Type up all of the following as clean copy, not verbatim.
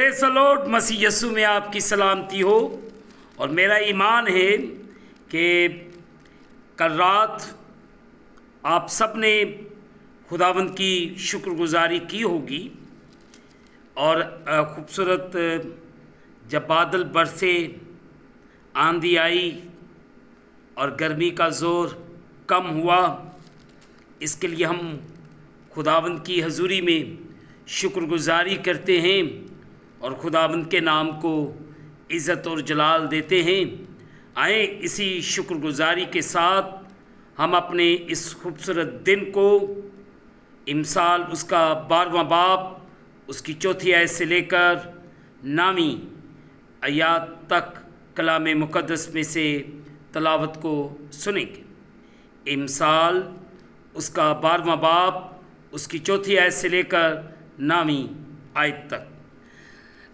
Praise the lord. मसीह यीशु में आपकी सलामती हो। और मेरा ईमान है कि कल रात आप सब ने खुदावंद की शुक्रगुजारी की होगी और खूबसूरत जब बादल बरसे, आंधी आई और गर्मी का ज़ोर कम हुआ, इसके लिए हम खुदावंद की हजूरी में शुक्रगुजारी करते हैं और खुदावंद के नाम को इज़्ज़त और जलाल देते हैं। आए इसी शुक्रगुजारी के साथ हम अपने इस खूबसूरत दिन को इमसाल उसका 12वां बाब उसकी 4थी आयत से लेकर 9वीं आयत तक कलाम मुक़द्दस में से तलावत को सुनेंगे। इमसाल उसका 12वां बाब उसकी 4थी आयत से लेकर 9वीं आयत तक।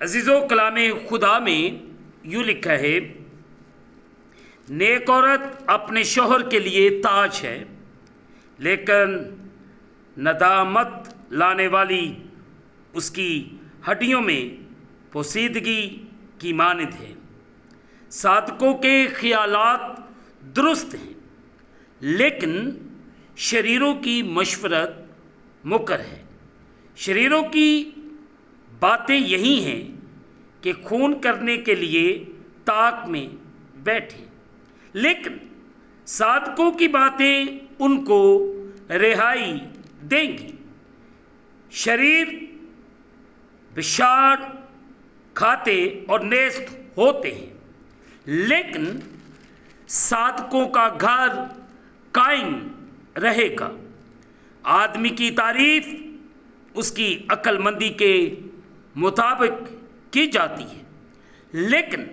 अजीज़ों, कलाम खुदा में यूँ लिखा है, नेक औरत अपने शौहर के लिए ताज है, लेकिन नदामत लाने वाली उसकी हड्डियों में पोसीदगी की मानद है। साधकों के ख्यालात दुरुस्त हैं, लेकिन शरीरों की मशवरत मुकर है। शरीरों की बातें यही हैं कि खून करने के लिए ताक में बैठे, लेकिन साधकों की बातें उनको रिहाई देंगी। शरीर विषाद खाते और नेस्त होते हैं, लेकिन साधकों का घर कायम रहेगा। आदमी की तारीफ उसकी अक्लमंदी के मुताबिक की जाती है, लेकिन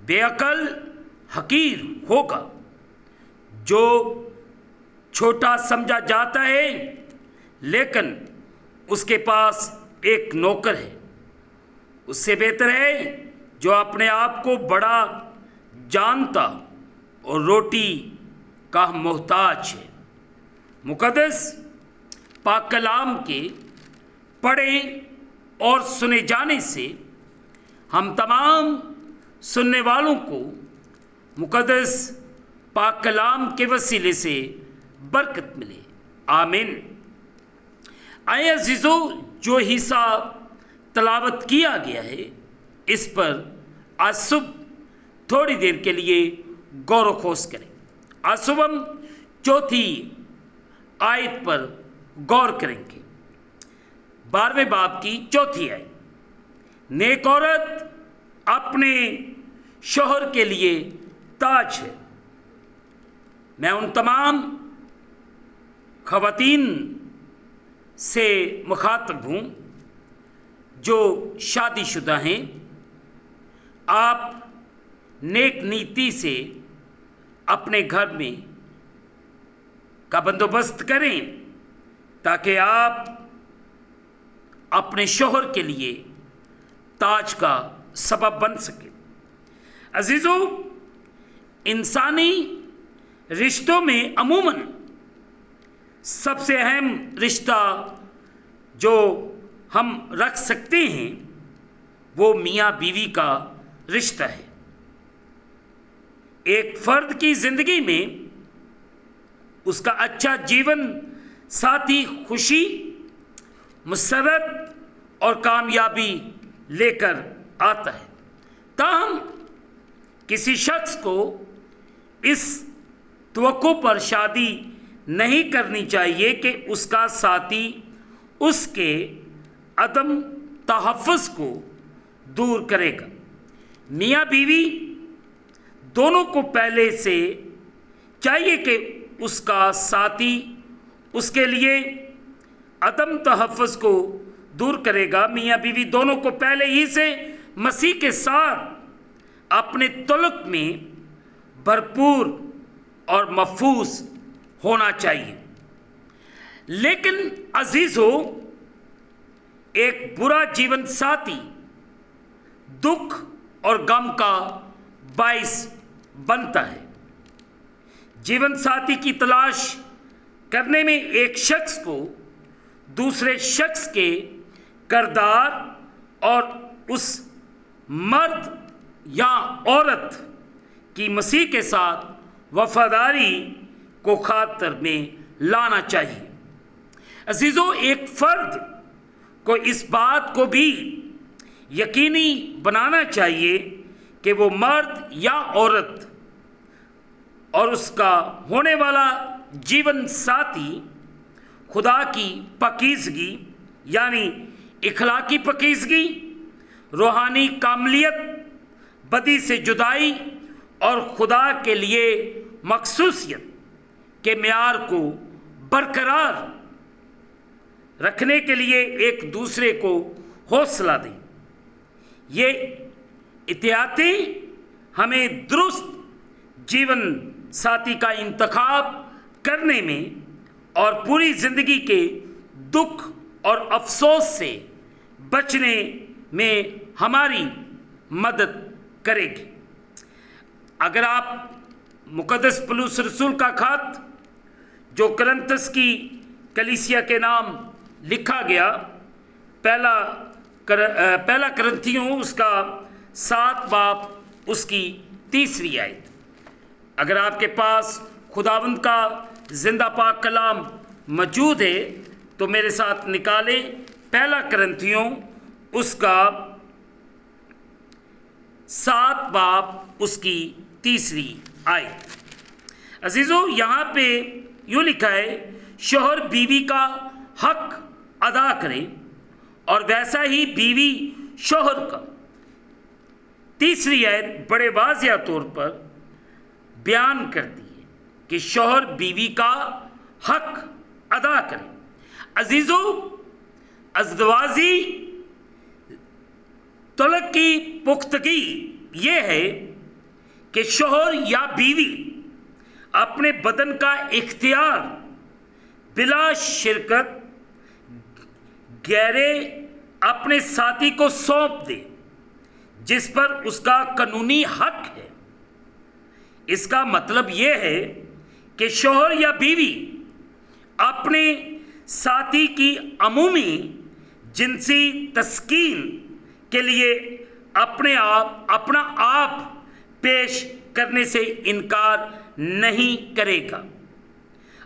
बेअक्ल हकीर होगा। जो छोटा समझा जाता है, लेकिन उसके पास एक नौकर है, उससे बेहतर है जो अपने आप को बड़ा जानता और रोटी का मोहताज है। मुक़द्दस पाक कलाम के पढ़े और सुने जाने से हम तमाम सुनने वालों को मुक़द्दस पाक कलाम के वसीले से बरकत मिले। आमीन। आए अजीज़ों, जो हिस्सा तलावत किया गया है, इस पर आज सुबह थोड़ी देर के लिए गौर व खोज करें। आज सुबह हम 4थी आयत पर गौर करेंगे। 12वें बाब की 4थी आयत। नेक औरत अपने शौहर के लिए ताज है। मैं उन तमाम ख़वातीन से मुखातब हूँ जो शादीशुदा हैं। आप नेक नीति से अपने घर में का बंदोबस्त करें, ताकि आप अपने शौहर के लिए ताज का सबब बन सके। अजीज़ों, इंसानी रिश्तों में अमूमन सबसे अहम रिश्ता जो हम रख सकते हैं वो मियाँ बीवी का रिश्ता है। एक फ़र्द की ज़िंदगी में उसका अच्छा जीवन साथी खुशी, मसरत और कामयाबी लेकर आता है। ताहम किसी शख्स को इस तवक्को पर शादी नहीं करनी चाहिए कि उसका साथी उसके अदम तहफ़्फ़ुज़ को दूर करेगा। मियाँ बीवी दोनों को पहले से चाहिए कि उसका साथी उसके लिए अदम तहफ़्फ़ुज़ को दूर करेगा। मियाँ बीवी दोनों को पहले ही से मसीह के साथ अपने तल्लुक़ में भरपूर और महफूज होना चाहिए। लेकिन अजीज़ों, एक बुरा जीवन साथी दुख और गम का बाइस बनता है। जीवन साथी की तलाश करने में एक शख्स को दूसरे शख्स के किरदार और उस मर्द या औरत की मसीह के साथ वफादारी को खातर में लाना चाहिए। अजीजों, एक फर्द को इस बात को भी यकीनी बनाना चाहिए कि वो मर्द या औरत और उसका होने वाला जीवन साथी खुदा की पाकीज़गी यानी इखलाकी पाकीज़गी, रूहानी कामलियत, बदी से जुदाई और खुदा के लिए मखसूसियत के मेयार को बरकरार रखने के लिए एक दूसरे को हौसला दें। ये एहतियाती हमें दुरुस्त जीवन साथी का इंतखाब करने में और पूरी ज़िंदगी के दुख और अफसोस से बचने में हमारी मदद करेगी। अगर आप मुक़द्दस पौलुस रसूल का खत जो कुरिन्थस की कलीसिया के नाम लिखा गया, पहला कुरिन्थियों उसका 7 बाब उसकी 3 आयत, अगर आपके पास खुदावंद का जिंदा पाक कलाम मौजूद है तो मेरे साथ निकालें। पहला कुरिन्थियों उसका 7 बाब उसकी 3 आयत। अजीज़ों, यहाँ पे यूँ लिखा है, शौहर बीवी का हक अदा करे और वैसा ही बीवी शौहर का। 3 आयत बड़े वाज़िया तौर पर बयान करती है कि शौहर बीवी का हक अदा करे। अजीज़ों, अज़दवाजी तलक की पुख्तगी ये है कि शौहर या बीवी अपने बदन का इख्तियार बिला शिरकत गैरे अपने साथी को सौंप दे जिस पर उसका कानूनी हक है। इसका मतलब यह है कि शौहर या बीवी अपने साथी की अमूमी जिनसी तस्कीन के लिए अपना आप पेश करने से इनकार नहीं करेगा।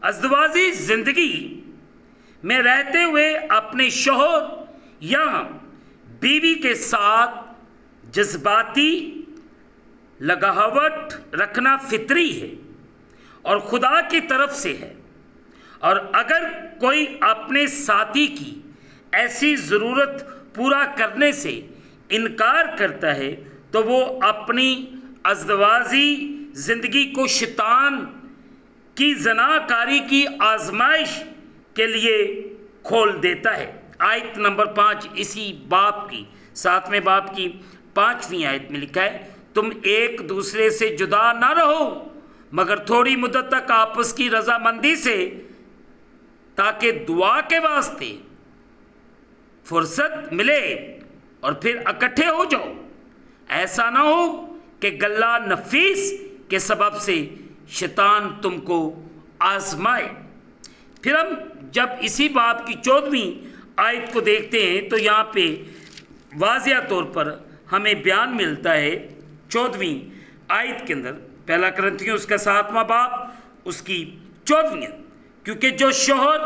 अज़दवाजी जिंदगी में रहते हुए अपने शौहर या बीवी के साथ जज्बाती लगावट रखना फितरी है और खुदा की तरफ से है। और अगर कोई अपने साथी की ऐसी ज़रूरत पूरा करने से इनकार करता है तो वो अपनी अज़दवाजी ज़िंदगी को शैतान की ज़नाकारी की आजमाइश के लिए खोल देता है। आयत नंबर 5 इसी बाब की 7वें बाब की 5वीं आयत में लिखा है, तुम एक दूसरे से जुदा ना रहो मगर थोड़ी मुद्दत तक आपस की रजामंदी से, ताकि दुआ के वास्ते फुर्सत मिले और फिर इकट्ठे हो जाओ। ऐसा ना हो कि गल्ला नफीस के सबब से शैतान तुमको आजमाए। फिर हम जब इसी बाब की 14वीं आयत को देखते हैं तो यहाँ पे वाज़िया तौर पर हमें बयान मिलता है 14वीं आयत के अंदर, पहला कुरिन्थियों उसका 7वां बाब उसकी 14वीं, क्योंकि जो शौहर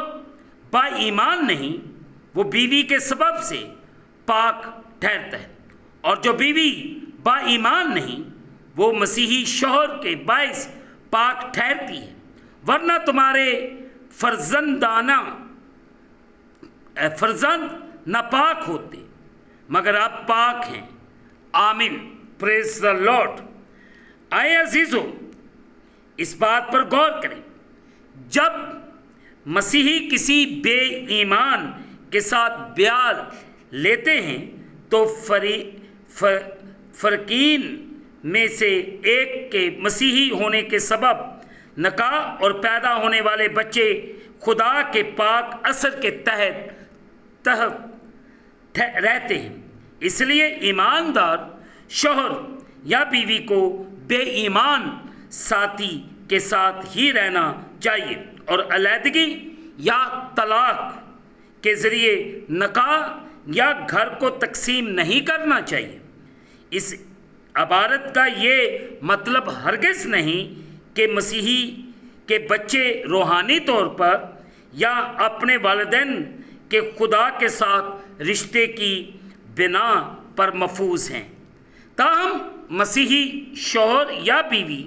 बा ईमान नहीं वो बीवी के सबब से पाक ठहरता है, और जो बीवी बा ईमान नहीं वो मसीही शौहर के बाइस पाक ठहरती है। वरना तुम्हारे फर्जंद नापाक होते मगर आप पाक हैं। आमीन, प्रेज द लॉर्ड। आए अजीजों, इस बात पर गौर करें, जब मसीही किसी बेईमान के साथ ब्याह लेते हैं तो फरकीन में से एक के मसीही होने के सबब नकाह और पैदा होने वाले बच्चे खुदा के पाक असर के तहत रहते हैं। इसलिए ईमानदार शौहर या बीवी को बेईमान साथी के साथ ही रहना चाहिए और अलैदगी या तलाक के ज़रिए नकाह या घर को तकसीम नहीं करना चाहिए। इस इबारत का ये मतलब हरगिज़ नहीं कि मसीही के बच्चे रूहानी तौर पर या अपने वालिदैन के खुदा के साथ रिश्ते की बिना पर महफूज हैं। ताहम मसीही शौहर या बीवी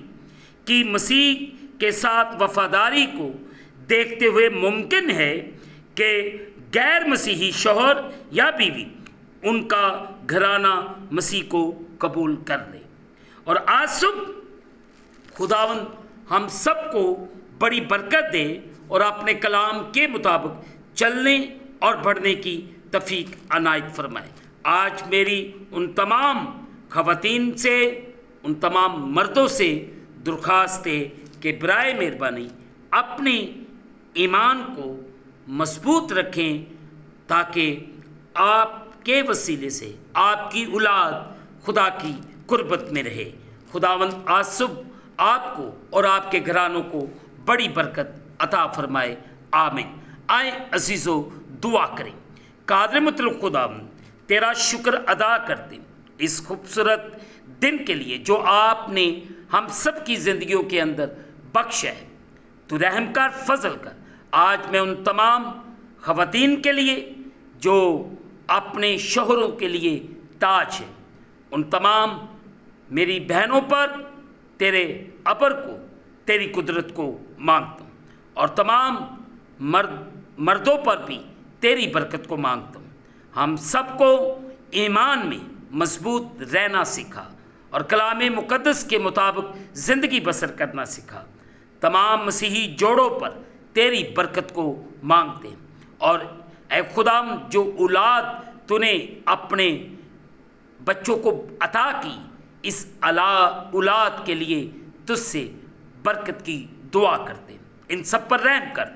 की मसीह के साथ वफादारी को देखते हुए मुमकिन है कि गैर मसीही शौहर या बीवी उनका घराना मसीह को कबूल कर ले। और आज सुबह खुदावंद हम सबको बड़ी बरकत दे और अपने कलाम के मुताबिक चलने और बढ़ने की तौफीक अनायत फरमाए। आज मेरी उन तमाम ख़वातीन से, उन तमाम मर्दों से दरख्वास्त है कि बराए मेहरबानी अपने ईमान को मजबूत रखें ताकि आपके वसीले से आपकी औलाद खुदा की कुर्बत में रहे। खुदावंद आज सुबह आपको और आपके घरानों को बड़ी बरकत अता फरमाए। आमीन। आए अजीज़ो दुआ करें। कादिर मुतलक खुदावंद तेरा शुक्र अदा करते इस खूबसूरत दिन के लिए जो आपने हम सब की ज़िंदगियों के अंदर बख्शा है। तो रहम कर, फजल कर। आज मैं उन तमाम ख़वातीन के लिए जो अपने शोहरों के लिए ताज है, उन तमाम मेरी बहनों पर तेरे अबर को, तेरी कुदरत को मांगता हूँ और तमाम मर्दों पर भी तेरी बरकत को मांगता हूँ। हम सबको ईमान में मजबूत रहना सिखा और कलाम मुक़द्दस के मुताबिक ज़िंदगी बसर करना सिखा। तमाम मसीही जोड़ों पर तेरी बरकत को मांगते हैं और ऐ खुदाम जो औलाद तूने अपने बच्चों को अता की, इस औलाद के लिए तुझसे बरकत की दुआ करते हैं। इन सब पर रहम कर,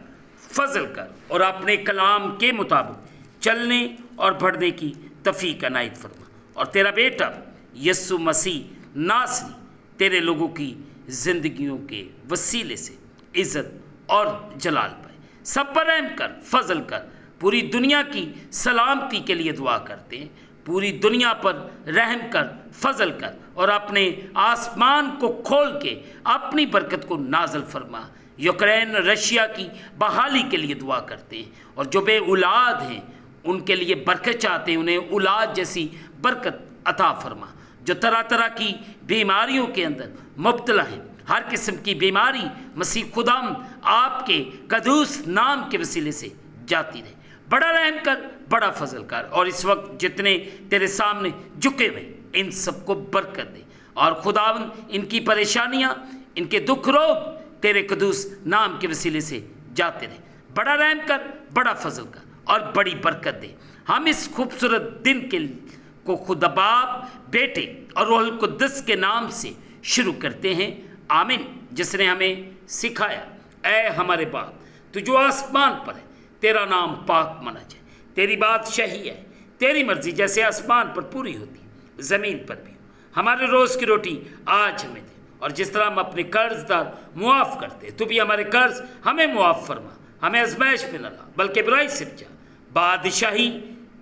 फजल कर और अपने कलाम के मुताबिक चलने और बढ़ने की तौफीक अनायत फरमा। और तेरा बेटा यीशु मसीह नासरी तेरे लोगों की ज़िंदगियों के वसीले से इज़्ज़त और जलाल पाए। सब पर रहम कर, फजल कर। पूरी दुनिया की सलामती के लिए दुआ करते हैं। पूरी दुनिया पर रहम कर, फजल कर और अपने आसमान को खोल के अपनी बरकत को नाजल फरमा। यूक्रेन रशिया की बहाली के लिए दुआ करते हैं और जो बे औलाद हैं उनके लिए बरकत चाहते हैं, उन्हें औलाद जैसी बरकत अता फरमा। जो तरह तरह की बीमारियों के अंदर मुब्तला हैं, हर किस्म की बीमारी मसीह खुदाम आपके कदूस नाम के वसीले से जाती रहे। बड़ा रहम कर, बड़ा फजल कर और इस वक्त जितने तेरे सामने झुके हुए इन सबको बरकत दे और खुदावंद इनकी परेशानियां, इनके दुख रोग तेरे कदूस नाम के वसीले से जाते रहे। बड़ा रहम कर, बड़ा फजल कर और बड़ी बरकत दे। हम इस खूबसूरत दिन के को खुदा बाप, बेटे और रूहुल कुद्दस के नाम से शुरू करते हैं। आमीन। जिसने हमें सिखाया, ऐ हमारे बाप तू जो आसमान पर है, तेरा नाम पाक माना जाए, तेरी बादशाही है, तेरी मर्जी जैसे आसमान पर पूरी होती है ज़मीन पर भी। हमारे रोज़ की रोटी आज हमें दे और जिस तरह हम अपने कर्जदार मुआफ़ करते, तू भी हमारे कर्ज हमें मुआफ़ फरमा। हमें आज़माइश में न ला बल्कि बुराई से बचा। बादशाही,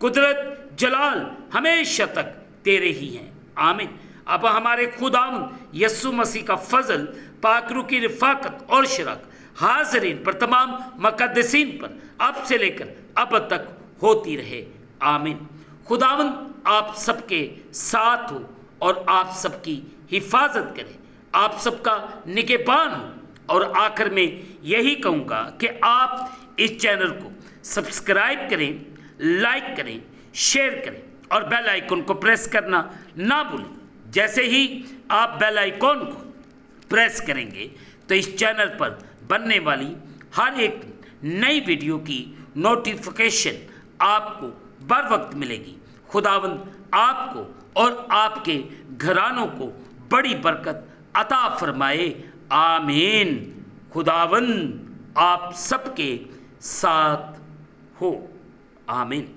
कुदरत, जलाल हमेशा तक तेरे ही हैं। आमीन। अब हमारे खुदावंद यीशु मसीह का फजल, पाकरू की रिफाकत और शराकत हाज़रीन पर, तमाम मुक़द्दसीन पर अब से लेकर अब तक होती रहे। आमीन। खुदावंद आप सबके साथ हो और आप सबकी हिफाजत करे, आप सबका निगहबान हो। और आखिर में यही कहूँगा कि आप इस चैनल को सब्सक्राइब करें, लाइक करें, शेयर करें और बेल आइकन को प्रेस करना ना भूलें। जैसे ही आप बेल आइकन को प्रेस करेंगे तो इस चैनल पर बनने वाली हर एक नई वीडियो की नोटिफिकेशन आपको बर वक्त मिलेगी। खुदावंद आपको और आपके घरानों को बड़ी बरकत अता फरमाए। आमीन। खुदावंद आप सबके साथ हो। आमीन।